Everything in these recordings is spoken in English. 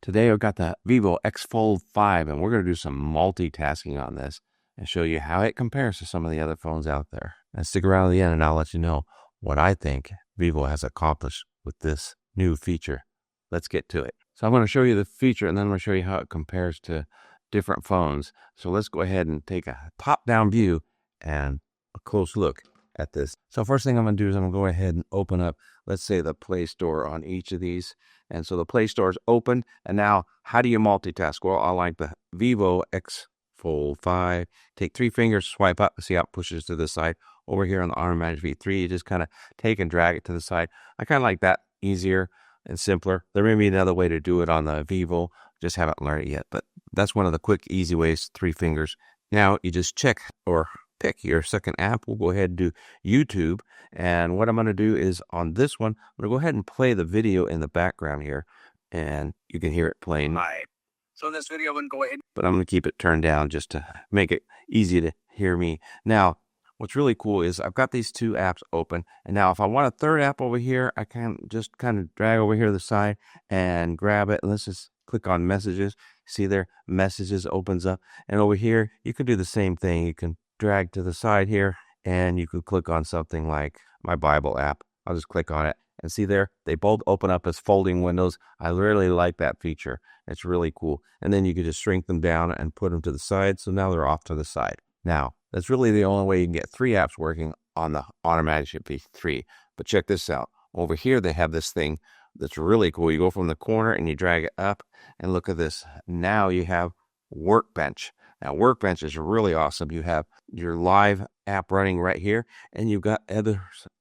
Today I've got the Vivo X Fold 5 and we're going to do some multitasking on this and show you how it compares to some of the other phones out there. And stick around to the end and I'll let you know what I think Vivo has accomplished with this new feature. Let's get to it. So I'm going to show you the feature and then I'm going to show you how it compares to different phones. So let's go ahead and take a top-down view and a close look at this. So first thing I'm going to do is I'm going to go ahead and open up, let's say, the Play Store on each of these. And so the Play Store is open. And now, how do you multitask? Well, I like the Vivo X Fold 5. Take 3 fingers, swipe up, see how it pushes to the side. Over here on the unmatched V3, you just kind of take and drag it to the side. I kind of like that, easier and simpler. There may be another way to do it on the Vivo. Just haven't learned it yet. But that's one of the quick, easy ways, 3 fingers. Now, you just check or pick your second app. We'll go ahead and do YouTube. And what I'm going to do is on this one, I'm going to go ahead and play the video in the background here. And you can hear it playing. Hi. So in this video, I'm going to go ahead. But I'm going to keep it turned down just to make it easy to hear me. Now, what's really cool is I've got these 2 apps open. And now if I want a third app over here, I can just kind of drag over here to the side and grab it. And let's just click on messages. See there, messages opens up. And over here, you can do the same thing. You can drag to the side here and you could click on something like my Bible app. I'll just click on it and see there, they both open up as folding windows. I really like that feature. It's really cool. And then you can just shrink them down and put them to the side. So now they're off to the side. Now, that's really the only way you can get 3 apps working on the automatic V3. But check this out. Over here, they have this thing that's really cool. You go from the corner and you drag it up and look at this. Now you have Workbench. Now, Workbench is really awesome. You have your live app running right here, and you've got others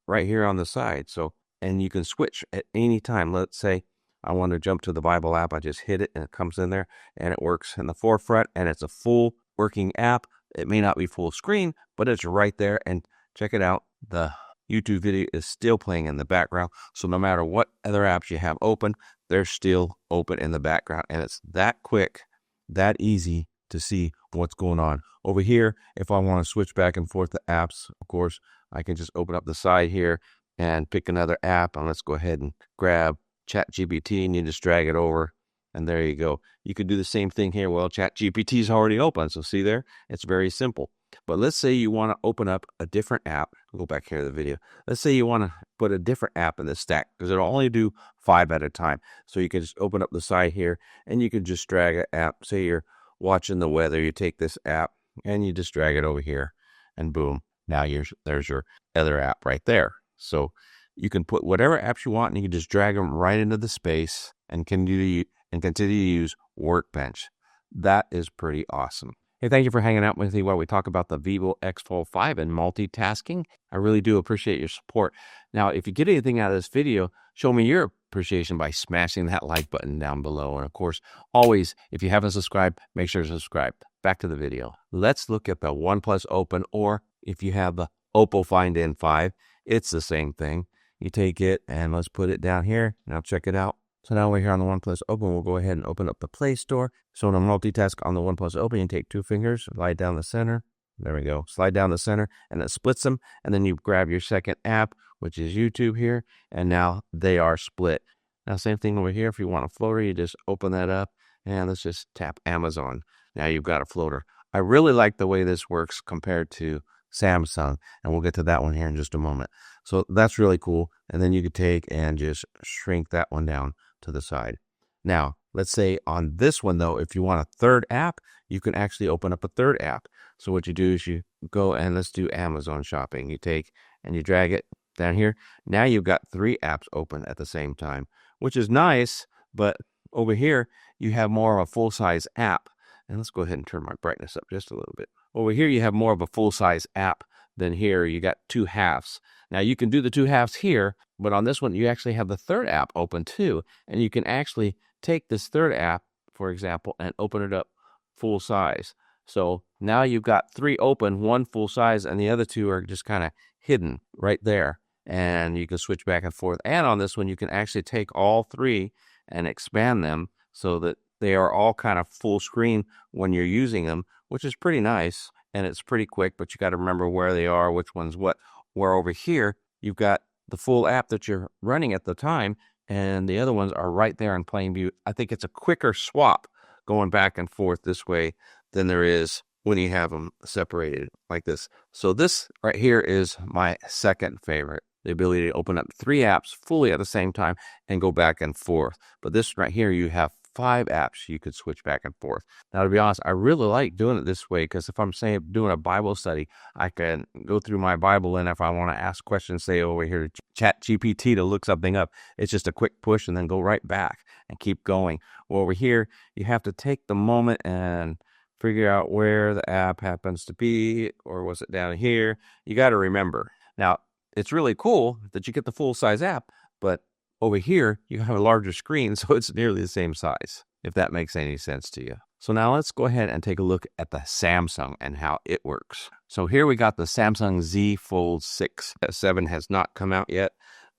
right here on the side. So, and you can switch at any time. Let's say I want to jump to the Bible app. I just hit it, and it comes in there, and it works in the forefront, and it's a full working app. It may not be full screen, but it's right there. And check it out. The YouTube video is still playing in the background. So no matter what other apps you have open, they're still open in the background. And it's that quick, that easy to see what's going on. Over here, if I want to switch back and forth the apps, of course, I can just open up the side here and pick another app. And let's go ahead and grab ChatGPT and you just drag it over. And there you go. You could do the same thing here. Well, ChatGPT is already open. So see there, it's very simple. But let's say you want to open up a different app. Go back here to the video. Let's say you want to put a different app in the stack because it'll only do 5 at a time. So you can just open up the side here and you can just drag an app. Say you're watching the weather. You take this app and you just drag it over here and boom. Now there's your other app right there. So you can put whatever apps you want and you can just drag them right into the space and continue to use Workbench. That is pretty awesome. Hey, thank you for hanging out with me while we talk about the Vivo X Fold 5 and multitasking. I really do appreciate your support. Now, if you get anything out of this video, show me your appreciation by smashing that like button down below. And of course, always, if you haven't subscribed, make sure to subscribe. Back to the video. Let's look at the OnePlus Open, or if you have the Oppo Find N5, it's the same thing. You take it and let's put it down here. Now check it out. So now we're here on the OnePlus Open. We'll go ahead and open up the Play Store. So in a multitask on the OnePlus Open, you take 2 fingers, slide down the center. There we go. Slide down the center and it splits them. And then you grab your second app, which is YouTube here. And now they are split. Now same thing over here. If you want a floater, you just open that up and let's just tap Amazon. Now you've got a floater. I really like the way this works compared to Samsung. And we'll get to that one here in just a moment. So that's really cool. And then you could take and just shrink that one down to the side. Now, let's say on this one, though, if you want a third app, you can actually open up a third app. So what you do is you go and let's do Amazon shopping. You take and you drag it down here. Now you've got 3 apps open at the same time, which is nice. But over here, you have more of a full-size app. And let's go ahead and turn my brightness up just a little bit. Over here, you have more of a full-size app than here. You got 2 halves. Now, you can do the 2 halves here, but on this one, you actually have the third app open too. And you can actually take this third app, for example, and open it up full size. So now you've got 3 open, 1 full size, and the other 2 are just kind of hidden right there. And you can switch back and forth. And on this one, you can actually take all 3 and expand them so that they are all kind of full screen when you're using them, which is pretty nice. And it's pretty quick, but you got to remember where they are, which one's what. Where over here, you've got the full app that you're running at the time. and the other ones are right there in plain view. I think it's a quicker swap going back and forth this way than there is when you have them separated like this. So this right here is my second favorite, the ability to open up 3 apps fully at the same time and go back and forth. But this right here, you have 5 apps you could switch back and forth. Now, to be honest, I really like doing it this way because if I'm saying doing a Bible study, I can go through my Bible, and if I want to ask questions, say over here to Chat GPT to look something up, it's just a quick push and then go right back and keep going. Well, over here, you have to take the moment and figure out where the app happens to be, or was it down here? You got to remember. Now, it's really cool that you get the full-size app, but over here, you have a larger screen, so it's nearly the same size, if that makes any sense to you. So now let's go ahead and take a look at the Samsung and how it works. So here we got the Samsung Z Fold 6. 7 has not come out yet,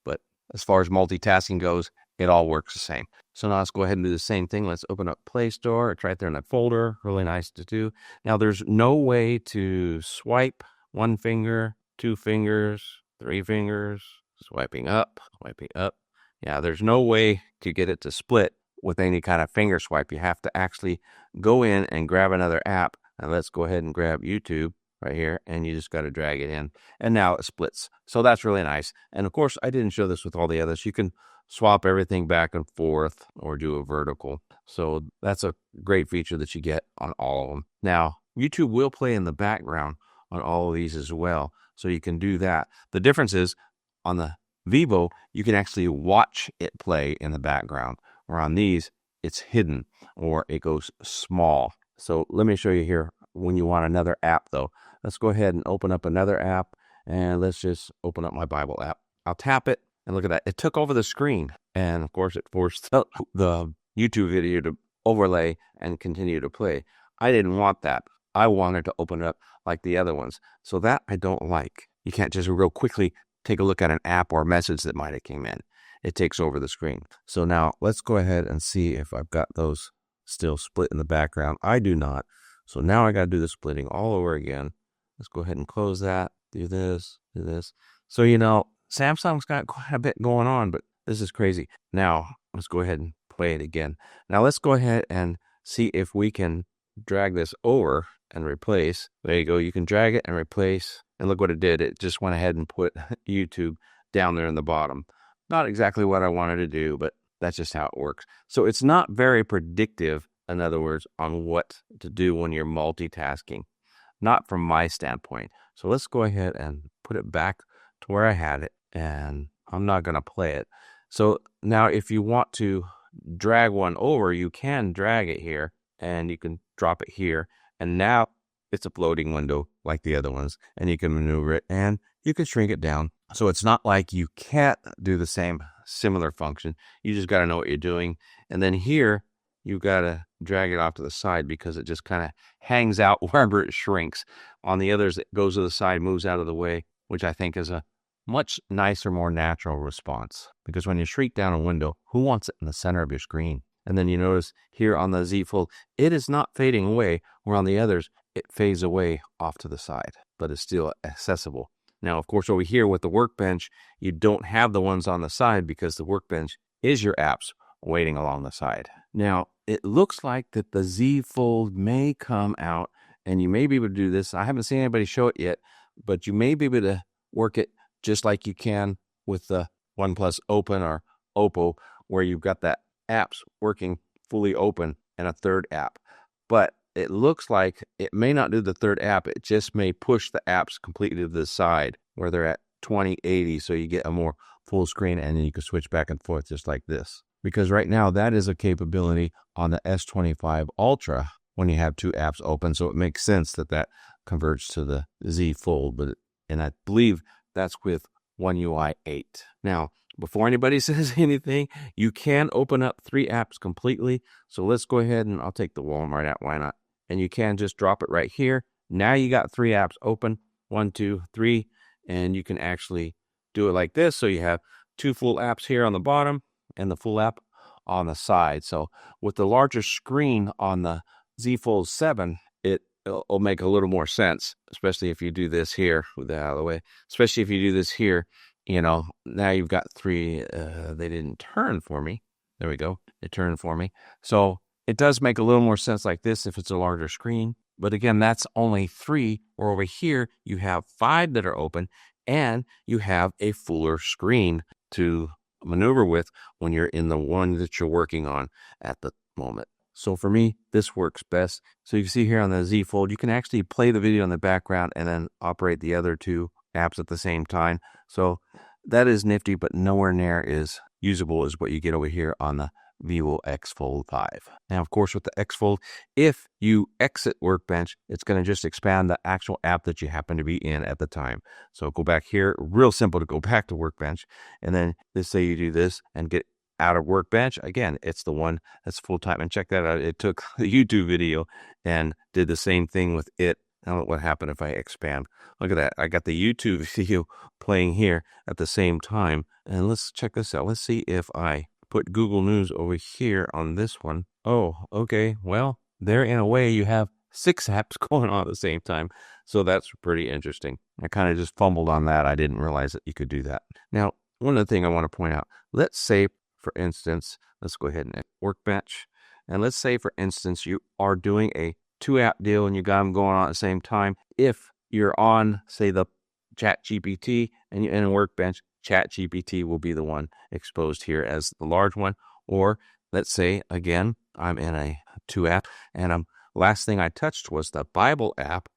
but as far as multitasking goes, it all works the same. So now let's go ahead and do the same thing. Let's open up Play Store. It's right there in that folder. Really nice to do. Now there's no way to swipe 1 finger, 2 fingers, 3 fingers, swiping up. Yeah, there's no way to get it to split with any kind of finger swipe. You have to actually go in and grab another app. And let's go ahead and grab YouTube right here, and you just got to drag it in, and now it splits. So that's really nice. And of course, I didn't show this with all the others. You can swap everything back and forth or do a vertical. So that's a great feature that you get on all of them. Now, YouTube will play in the background on all of these as well, so you can do that. The difference is on the Vivo, you can actually watch it play in the background, where on these, it's hidden or it goes small. So let me show you here when you want another app though. Let's go ahead and open up another app, and let's just open up my Bible app. I'll tap it, and look at that. It took over the screen, and of course it forced the YouTube video to overlay and continue to play. I didn't want that. I wanted to open it up like the other ones. So that I don't like. You can't just real quickly take a look at an app or a message that might have came in. It takes over the screen. So now let's go ahead and see if I've got those still split in the background. I do not. So now I got to do the splitting all over again. Let's go ahead and close that. Do this. So, Samsung's got quite a bit going on, but this is crazy. Now, let's go ahead and play it again. Now, let's go ahead and see if we can drag this over and replace. There you go. You can drag it and replace. And look what it did. It just went ahead and put YouTube down there in the bottom. Not exactly what I wanted to do, but that's just how it works. So it's not very predictive, in other words, on what to do when you're multitasking. Not from my standpoint. So let's go ahead and put it back to where I had it, and I'm not going to play it. So now if you want to drag one over, you can drag it here, and you can drop it here, and now it's a floating window like the other ones, and you can maneuver it, and you can shrink it down. So it's not like you can't do the same similar function. You just got to know what you're doing. And then here, you got to drag it off to the side because it just kind of hangs out wherever it shrinks. On the others, it goes to the side, moves out of the way, which I think is a much nicer, more natural response. Because when you shrink down a window, who wants it in the center of your screen? And then you notice here on the Z Fold, it is not fading away, where on the others, it fades away off to the side, but it's still accessible. Now, of course, over here with the Workbench, you don't have the ones on the side because the Workbench is your apps waiting along the side. Now, it looks like that the Z Fold may come out, and you may be able to do this. I haven't seen anybody show it yet, but you may be able to work it just like you can with the OnePlus Open or Oppo, where you've got that apps working fully open and a third app. But it looks like it may not do the third app. It just may push the apps completely to the side where they're at 2080. So you get a more full screen, and then you can switch back and forth just like this. Because right now that is a capability on the S25 Ultra when you have 2 apps open. So it makes sense that that converts to the Z Fold. And I believe that's with One UI 8. Now, before anybody says anything, you can open up 3 apps completely. So let's go ahead, and I'll take the Walmart app. Why not? And you can just drop it right here. Now you got 3 apps open. 1, 2, 3. And you can actually do it like this. So you have 2 full apps here on the bottom and the full app on the side. So with the larger screen on the Z Fold 7, it'll make a little more sense, especially if you do this here, with that out of the way, especially if you do this here you know, now you've got 3. They didn't turn for me. There we go. It turned for me. So it does make a little more sense like this if it's a larger screen. But again, that's only 3. Or over here, you have 5 that are open, and you have a fuller screen to maneuver with when you're in the one that you're working on at the moment. So for me, this works best. So you can see here on the Z Fold, you can actually play the video in the background and then operate the other 2 apps at the same time. So that is nifty, but nowhere near as usable as what you get over here on the Vivo X Fold 5. Now, of course, with the X Fold, if you exit Workbench, it's going to just expand the actual app that you happen to be in at the time. So go back here, real simple to go back to Workbench. And then let's say you do this and get out of Workbench. Again, it's the one that's full time. And check that out. It took the YouTube video and did the same thing with it. Now what happened if I expand? Look at that. I got the YouTube video playing here at the same time. And let's check this out. Let's see if I put Google News over here on this one. Oh, okay. Well, there in a way you have 6 apps going on at the same time. So that's pretty interesting. I kind of just fumbled on that. I didn't realize that you could do that. Now, one other thing I want to point out. Let's say, for instance, let's go ahead and Workbench. And let's say, for instance, you are doing a 2-app deal and you got them going on at the same time. If you're on, say, the ChatGPT and you're in a Workbench, ChatGPT will be the one exposed here as the large one. Or let's say, again, I'm in a 2-app and last thing I touched was the Bible app.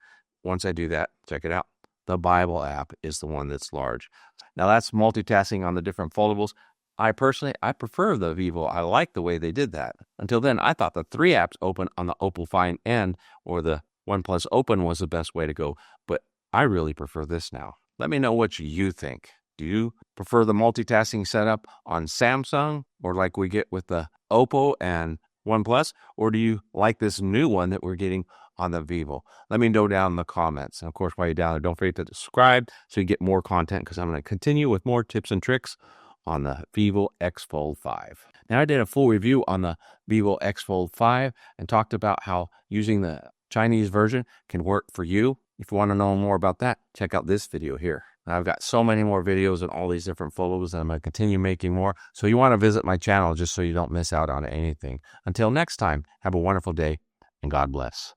Once I do that, check it out. The Bible app is the one that's large. Now that's multitasking on the different foldables. I prefer the Vivo. I like the way they did that. Until then, I thought the 3 apps open on the Opal Find N or the OnePlus Open was the best way to go. But I really prefer this now. Let me know what you think. Do you prefer the multitasking setup on Samsung or like we get with the Oppo and OnePlus? Or do you like this new one that we're getting on the Vivo? Let me know down in the comments. And of course, while you're down there, don't forget to subscribe so you get more content because I'm going to continue with more tips and tricks on the Vivo X Fold 5. Now, I did a full review on the Vivo X Fold 5 and talked about how using the Chinese version can work for you. If you want to know more about that, check out this video here. I've got so many more videos on all these different foldables, and I'm going to continue making more. So you want to visit my channel just so you don't miss out on anything. Until next time, have a wonderful day, and God bless.